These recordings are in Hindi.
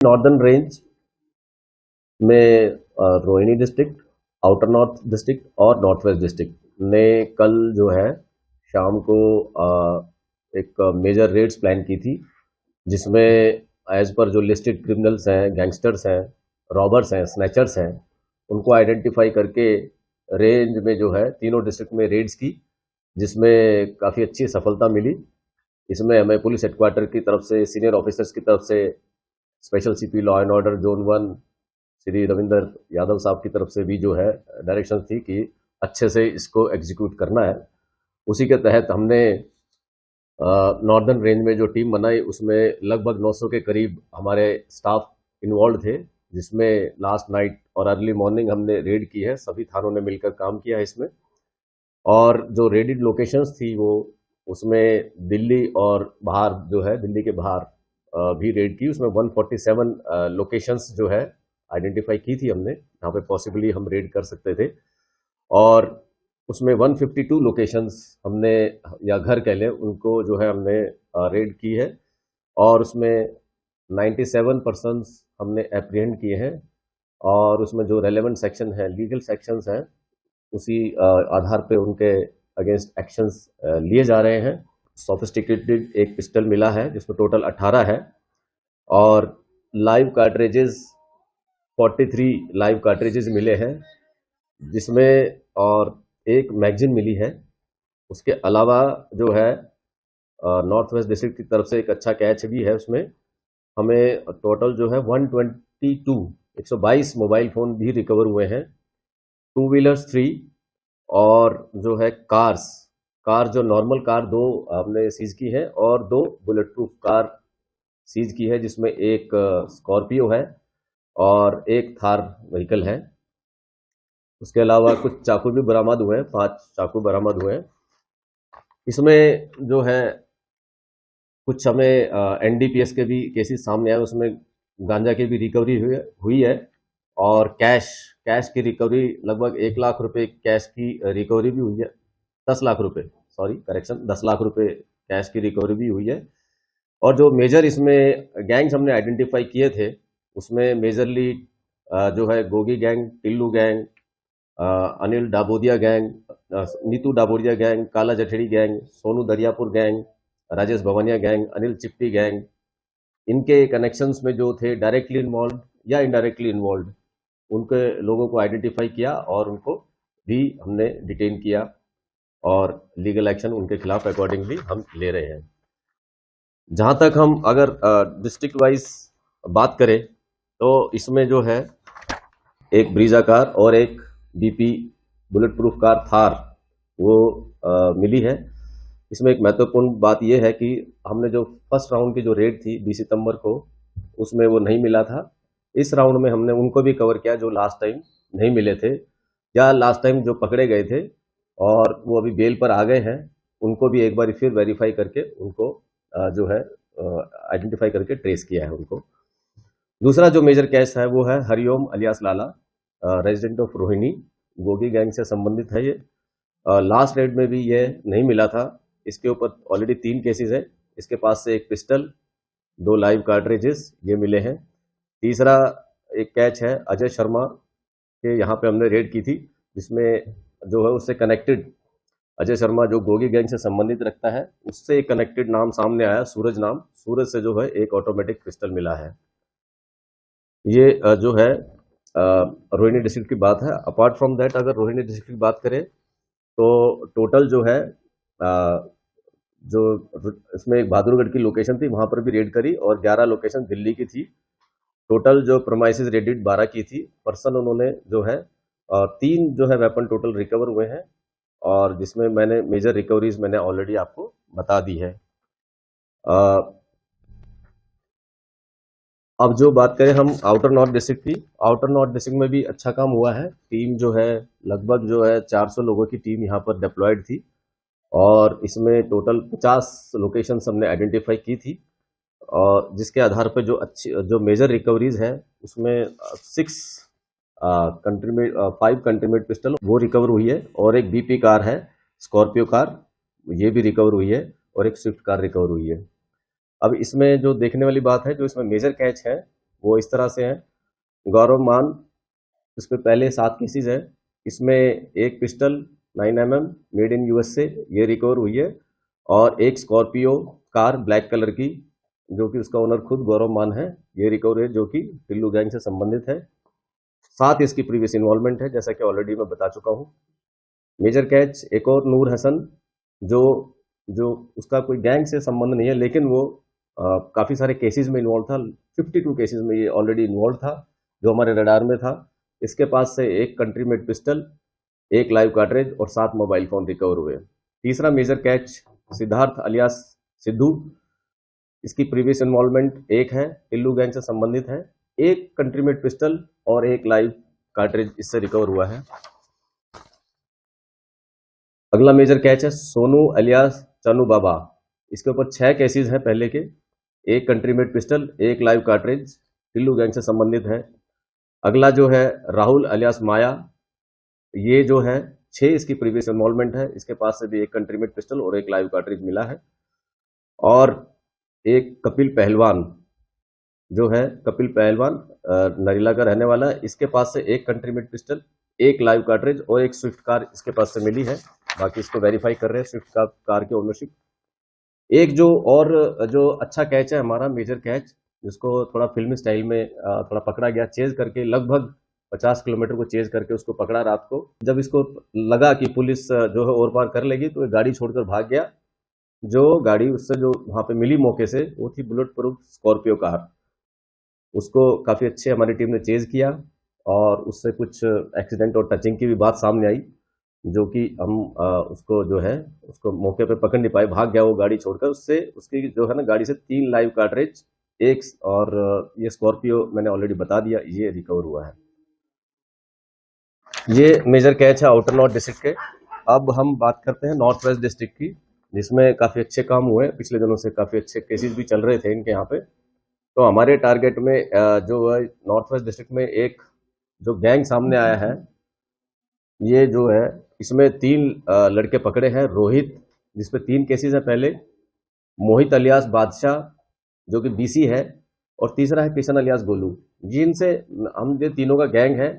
नॉर्दर्न रेंज में Rohini district, outer north district और नॉर्थ वेस्ट डिस्ट्रिक्ट ने कल जो है शाम को एक मेजर रेड्स प्लान की थी, जिसमें एज पर जो लिस्टेड क्रिमिनल्स हैं, गैंगस्टर्स हैं, रॉबर्स हैं, स्नैचर्स हैं, उनको आइडेंटिफाई करके रेंज में जो है तीनों डिस्ट्रिक्ट में रेड्स की, जिसमें काफ़ी अच्छी सफलता मिली। इसमें हमें पुलिस हेडक्वार्टर की तरफ से, सीनियर ऑफिसर्स की तरफ से, special CP law and order zone 1 Shri Ravinder Yadav साहब की तरफ से भी जो है डायरेक्शन थी कि अच्छे से इसको एग्जीक्यूट करना है। उसी के तहत हमने नॉर्दर्न रेंज में जो टीम बनाई उसमें लगभग 900 के करीब हमारे स्टाफ इन्वॉल्व थे, जिसमें लास्ट नाइट और अर्ली मॉर्निंग हमने रेड की है। सभी थानों ने मिलकर काम किया है इसमें। और जो रेडेड लोकेशंस थी वो उसमें दिल्ली और बाहर जो है, दिल्ली के बाहर भी रेड की। उसमें 147 लोकेशंस जो है आइडेंटिफाई की थी हमने, यहाँ पे पॉसिबली हम रेड कर सकते थे। और उसमें 152 लोकेशंस हमने, या घर कह लें, उनको जो है हमने रेड की है। और उसमें 97 पर्सन्स हमने एप्रीहेंड किए हैं। और उसमें जो रेलेवेंट सेक्शन है, लीगल सेक्शंस हैं, उसी आधार पे उनके अगेंस्ट एक्शंस लिए जा रहे हैं। सोफिस्टिकेटेड एक पिस्टल मिला है जिसमें टोटल 18 है, और लाइव कार्ट्रिजेस 43 लाइव कार्ट्रिजेस मिले हैं, जिसमें और एक मैगजीन मिली है। उसके अलावा जो है नॉर्थ वेस्ट डिस्ट्रिक्ट की तरफ से एक अच्छा कैच भी है। उसमें हमें टोटल जो है 122 मोबाइल फोन भी रिकवर हुए हैं, 2 व्हीलर्स 3, और जो है कार जो नॉर्मल कार 2 हमने सीज की है, और 2 बुलेट प्रूफ कार सीज की है, जिसमें एक स्कॉर्पियो है और एक थार व्हीकल है। उसके अलावा कुछ चाकू भी बरामद हुए हैं, 5 चाकू बरामद हुए हैं। इसमें जो है कुछ हमें एनडीपीएस के भी केसेस सामने आए, उसमें गांजा की भी रिकवरी हुई है। और कैश की रिकवरी लगभग 1 लाख रुपए कैश की रिकवरी भी हुई है। 10 लाख रुपए, सॉरी करेक्शन, 10 लाख रुपए कैश की रिकवरी भी हुई है। और जो मेजर इसमें गैंग्स हमने आइडेंटिफाई किए थे, उसमें मेजरली जो है Gogi gang, Tillu gang, Anil Dabodiya gang, Neetu Dabodiya gang, Kala Jathedi gang, Sonu Dariyapur gang, Rajesh Bhavaniya gang, Anil Chipti gang, इनके कनेक्शंस में जो थे डायरेक्टली इन्वॉल्व या इनडायरेक्टली इन्वॉल्व, उनके लोगों को आइडेंटिफाई किया और उनको भी हमने डिटेन किया, और लीगल एक्शन उनके खिलाफ अकॉर्डिंगली हम ले रहे हैं। जहां तक हम अगर डिस्ट्रिक्ट वाइज बात करें तो इसमें जो है एक ब्रीजा कार और एक BP bullet proof car Thar वो मिली है। इसमें एक महत्वपूर्ण बात यह है कि हमने जो फर्स्ट राउंड की जो रेड थी 20 सितंबर को, उसमें वो नहीं मिला था। इस राउंड में हमने उनको भी कवर किया जो लास्ट टाइम नहीं मिले थे, या लास्ट टाइम जो पकड़े गए थे और वो अभी बेल पर आ गए हैं, उनको भी एक बार फिर वेरीफाई करके उनको जो है आइडेंटिफाई करके ट्रेस किया है उनको। दूसरा जो मेजर केस है वो है Hariom alias Lala, resident of Rohini, Gogi gang से संबंधित है ये। लास्ट रेड में भी ये नहीं मिला था। इसके ऊपर ऑलरेडी 3 केसेस है। इसके पास से एक पिस्टल, 2 लाइव कार्ट्रिजेस ये मिले हैं। तीसरा एक कैच है अजय शर्मा के, यहाँ पे हमने रेड की थी, जिसमें जो है उससे कनेक्टेड अजय शर्मा जो गोगी गैंग से संबंधित रखता है, उससे एक कनेक्टेड नाम सामने आया, सूरज नाम। सूरज से जो है एक ऑटोमेटिक पिस्टल मिला है। ये जो है रोहिणी डिस्ट्रिक्ट की बात है। अपार्ट फ्रॉम दैट अगर रोहिणी डिस्ट्रिक्ट की बात करें तो टोटल जो है जो इसमें एक बहादुरगढ़ की लोकेशन थी, वहां पर भी रेड करी, और 11 लोकेशन दिल्ली की थी। टोटल जो प्रोमाइसिस रेडेड 12 की थी। पर्सन उन्होंने जो है 3 जो है वेपन टोटल रिकवर हुए हैं, और जिसमें मैंने मेजर रिकवरीज मैंने ऑलरेडी आपको बता दी है। अब जो बात करें हम आउटर नॉर्थ डिस्ट्रिक्ट की, आउटर नॉर्थ डिस्ट्रिक्ट में भी अच्छा काम हुआ है। टीम जो है लगभग जो है 400 लोगों की टीम यहाँ पर डिप्लॉयड थी, और इसमें टोटल 50 लोकेशंस हमने आइडेंटिफाई की थी, और जिसके आधार पर जो अच्छी जो मेजर रिकवरीज है उसमें 5 कंट्रीमेड पिस्टल वो रिकवर हुई है, और एक बीपी कार है, स्कॉर्पियो कार, ये भी रिकवर हुई है, और एक स्विफ्ट कार रिकवर हुई है। अब इसमें जो देखने वाली बात है, जो इसमें मेजर कैच है वो इस तरह से हैं। गौरव मान, इस पे पहले 7 केसेस है। इसमें एक pistol 9mm made in USA ये रिकवर हुई है, और एक स्कॉर्पियो कार ब्लैक कलर की, जो कि उसका ओनर खुद गौरव मान है, ये रिकवर है, जो कि टिल्लू गैंग से संबंधित है। 7 इसकी प्रीवियस इन्वॉल्वमेंट है, जैसा कि ऑलरेडी मैं बता चुका हूँ। मेजर कैच एक और नूर हसन, जो जो उसका कोई गैंग से संबंध नहीं है, लेकिन वो काफ़ी सारे केसेस में इन्वॉल्व था। 52 केसेस में ये ऑलरेडी इन्वॉल्व था, जो हमारे रडार में था। इसके पास से एक कंट्री मेड पिस्टल, एक लाइव कार्ट्रिज और 7 मोबाइल फोन रिकवर हुए। तीसरा major catch Siddharth alias Sidhu, इसकी प्रीवियस इन्वॉल्वमेंट एक है, टिल्लू गैंग से संबंधित है। एक कंट्री मेड पिस्टल और एक लाइव कार्ट्रिज इससे रिकवर हुआ है। अगला मेजर कैच है सोनू अलियास चनू बाबा, इसके ऊपर 6 केसेस हैं पहले के। एक कंट्री मेड पिस्टल, एक लाइव कार्ट्रिज, टिल्लू गैंग से संबंधित है। अगला जो है राहुल अलियास माया, ये जो है 6 इसकी प्रीवियस इन्वॉल्वमेंट है। इसके पास से भी एक कंट्री मेड पिस्टल और एक लाइव कार्ट्रिज मिला है। और एक कपिल पहलवान, जो है कपिल पहलवान नरीला का रहने वाला है, इसके पास से एक कंट्री मेड पिस्टल, एक लाइव कार्ट्रिज और एक स्विफ्ट कार इसके पास से मिली है। बाकी इसको वेरीफाई कर रहे हैं स्विफ्ट कार की ओनरशिप। एक जो अच्छा कैच है हमारा मेजर कैच, जिसको थोड़ा फिल्मी स्टाइल में थोड़ा पकड़ा गया, चेज करके लगभग 50 किलोमीटर को चेज करके उसको पकड़ा रात को। जब इसको लगा कि पुलिस जो है ओर पार कर लेगी, तो ये गाड़ी छोड़कर भाग गया। जो गाड़ी उससे जो वहां पे मिली मौके से, वो थी बुलेट प्रूफ स्कॉर्पियो कार। उसको काफ़ी अच्छे हमारी टीम ने चेज किया, और उससे कुछ एक्सीडेंट और टचिंग की भी बात सामने आई, जो कि हम उसको जो है उसको मौके पे पकड़ नहीं पाए, भाग गया वो गाड़ी छोड़कर। उससे उसकी जो है ना गाड़ी से 3 लाइव कार्ट्रिज, एक और ये स्कॉर्पियो मैंने ऑलरेडी बता दिया, ये रिकवर हुआ है। ये मेजर कैच है आउटर नॉर्थ डिस्ट्रिक्ट के। अब हम बात करते हैं नॉर्थ वेस्ट डिस्ट्रिक्ट की, जिसमें काफ़ी अच्छे काम हुए। पिछले दिनों से काफ़ी अच्छे केसेस भी चल रहे थे इनके यहाँ पे। तो हमारे टारगेट में जो है नॉर्थ वेस्ट डिस्ट्रिक्ट में एक जो गैंग सामने आया है, ये जो है इसमें 3 लड़के पकड़े हैं। रोहित, जिसपे 3 केसेस हैं पहले, मोहित अलियास बादशाह, जो कि बीसी है, और तीसरा है किशन अलियास गोलू। जिनसे हम ये तीनों का गैंग है।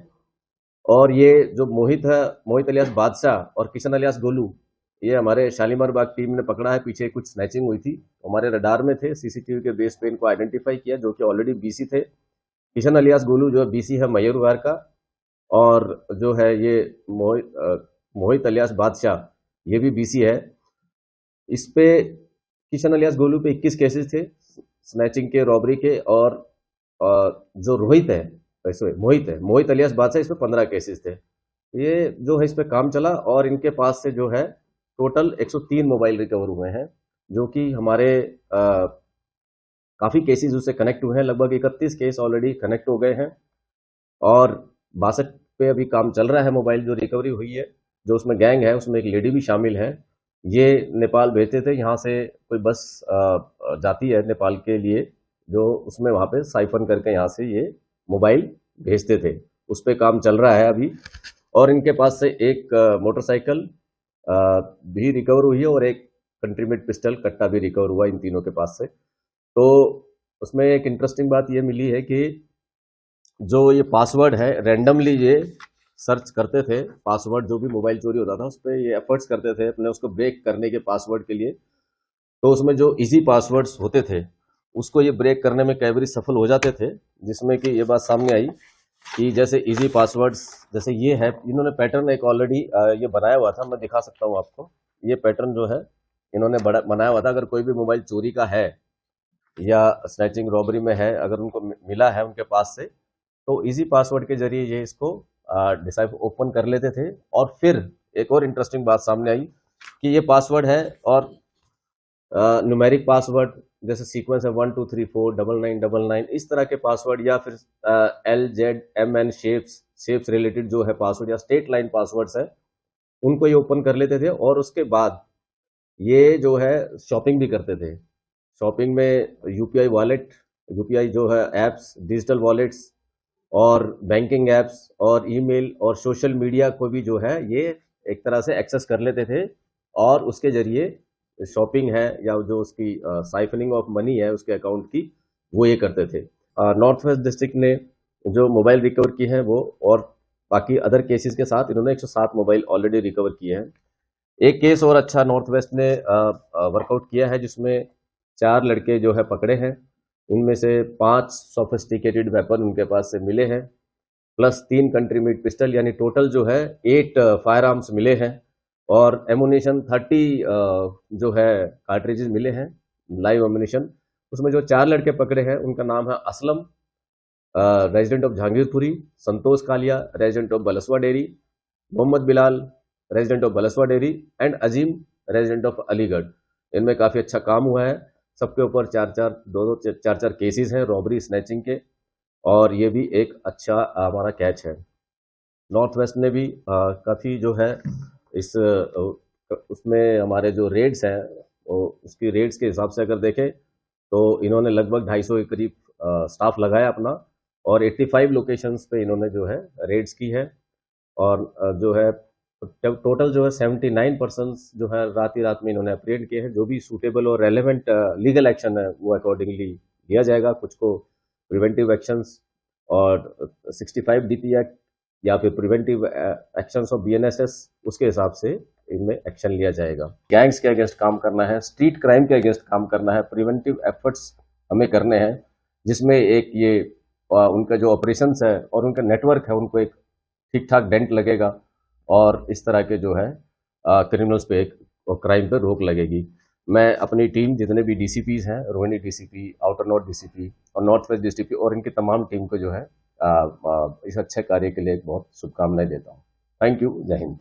और ये जो मोहित है, मोहित अलियास बादशाह और किशन अलियास गोलू, ये हमारे शालीमार बाग टीम ने पकड़ा है। पीछे कुछ स्नैचिंग हुई थी, हमारे रडार में थे, सीसीटीवी के बेस पे इनको आइडेंटिफाई किया, जो कि ऑलरेडी बीसी थे। किशन अलियास गोलू जो है बीसी है मयूरवार का, और जो है ये मोहित अलियास बादशाह, ये भी बीसी है। इस पे किशन अलियास गोलू पे 21 केसेस थे स्नैचिंग के, रॉबरी के, और जो रोहित है, मोहित अलियास बादशाह, इस पे 15 केसेस थे। ये जो है इस पे काम चला, और इनके पास से जो है टोटल 103 मोबाइल रिकवर हुए हैं, जो कि हमारे काफ़ी केसेस उससे कनेक्ट हुए हैं। लगभग 31 केस ऑलरेडी कनेक्ट हो गए हैं, और 62 पे अभी काम चल रहा है। मोबाइल जो रिकवरी हुई है, जो उसमें गैंग है, उसमें एक लेडी भी शामिल है। ये नेपाल भेजते थे, यहाँ से कोई बस जाती है नेपाल के लिए, जो उसमें वहाँ पे साइफन करके यहाँ से ये मोबाइल भेजते थे। उस पर काम चल रहा है अभी। और इनके पास से एक मोटरसाइकिल भी रिकवर हुई है, और एक कंट्री मेड पिस्टल कट्टा भी रिकवर हुआ इन तीनों के पास से। तो उसमें एक इंटरेस्टिंग बात ये मिली है कि जो ये पासवर्ड है, रैंडमली ये सर्च करते थे। पासवर्ड जो भी मोबाइल चोरी होता था, उस पर ये एफर्ट्स करते थे अपने उसको ब्रेक करने के पासवर्ड के लिए। तो उसमें जो इजी पासवर्ड्स होते थे, उसको ये ब्रेक करने में कई बार सफल हो जाते थे। जिसमें कि ये बात सामने आई कि जैसे इजी पासवर्ड्स, जैसे ये है, इन्होंने पैटर्न एक ऑलरेडी ये बनाया हुआ था, मैं दिखा सकता हूँ आपको। ये पैटर्न जो है इन्होंने बनाया हुआ था। अगर कोई भी मोबाइल चोरी का है या स्नैचिंग रॉबरी में है, अगर उनको मिला है उनके पास से, तो इजी पासवर्ड के जरिए ये इसको डिसाइफर ओपन कर लेते थे। और फिर एक और इंटरेस्टिंग बात सामने आई कि ये पासवर्ड है, और न्यूमेरिक पासवर्ड, जैसे सीक्वेंस है 1 2 3 4 9999, इस तरह के पासवर्ड, या फिर LZMN शेप्स रिलेटेड जो है पासवर्ड, या स्टेट लाइन पासवर्ड्स है, उनको ये ओपन कर लेते थे। और उसके बाद ये जो है शॉपिंग भी करते थे। शॉपिंग में यूपीआई वॉलेट, यूपीआई जो है एप्स, डिजिटल वॉलेट्स, और बैंकिंग एप्स, और ईमेल, और सोशल मीडिया को भी जो है ये एक तरह से एक्सेस कर लेते थे। और उसके जरिए शॉपिंग है, या जो उसकी साइफनिंग ऑफ मनी है उसके अकाउंट की, वो ये करते थे। नॉर्थ वेस्ट डिस्ट्रिक्ट ने जो मोबाइल रिकवर की है वो, और बाकी अदर केसेस के साथ इन्होंने 107 मोबाइल ऑलरेडी रिकवर किए हैं। एक केस और अच्छा नॉर्थ वेस्ट ने वर्कआउट किया है, जिसमें 4 लड़के जो है पकड़े हैं। इनमें से 5 सोफिस्टिकेटेड वेपन उनके पास से मिले हैं, प्लस 3 कंट्री मेड पिस्टल, यानी टोटल जो है 8 फायर आर्म्स मिले हैं, और एमुनेशन 30 जो है कार्ट्रिजेज मिले हैं, लाइव एमुनेशन। उसमें जो 4 लड़के पकड़े हैं उनका नाम है Aslam, resident of Jahangirpuri, Santosh Kalia, resident of Bhalswa Dairy, Mohammed Bilal, resident of Bhalswa Dairy, and Azeem, resident of Aligarh. इनमें काफ़ी अच्छा काम हुआ है। सबके ऊपर 4-4 केसेस हैं रॉबरी स्नैचिंग के, और ये भी एक अच्छा हमारा कैच है। नॉर्थ वेस्ट ने भी काफ़ी जो है इस उसमें हमारे जो रेड्स हैं, उसकी रेड्स के हिसाब से अगर देखें तो इन्होंने लगभग 250 के करीब स्टाफ लगाया अपना, और 85 लोकेशंस पे इन्होंने जो है रेड्स की है। और जो है टोटल जो है 79 पर्सन्स जो है रात ही रात में इन्होंने अप्रिहेंड किए हैं। जो भी सूटेबल और रेलेवेंट लीगल एक्शन है वो अकॉर्डिंगली लिया जाएगा। कुछ को प्रिवेंटिव एक्शंस और 65 DP एक्ट या फिर प्रिवेंटिव एक्शंस ऑफ BNSS, उसके हिसाब से इनमें एक्शन लिया जाएगा। गैंग्स के अगेंस्ट काम करना है, स्ट्रीट क्राइम के अगेंस्ट काम करना है, प्रिवेंटिव एफर्ट्स हमें करने हैं, जिसमें एक ये उनका जो ऑपरेशंस है और उनका नेटवर्क है उनको एक ठीक ठाक डेंट लगेगा, और इस तरह के जो है क्रिमिनल्स पे एक क्राइम पे रोक लगेगी। मैं अपनी टीम, जितने भी DCPs हैं, Rohini DCP, outer north DCP और नॉर्थ वेस्ट DCP, और इनकी तमाम टीम को जो है इस अच्छे कार्य के लिए बहुत शुभकामनाएं देता हूँ। Thank you. जय हिंद।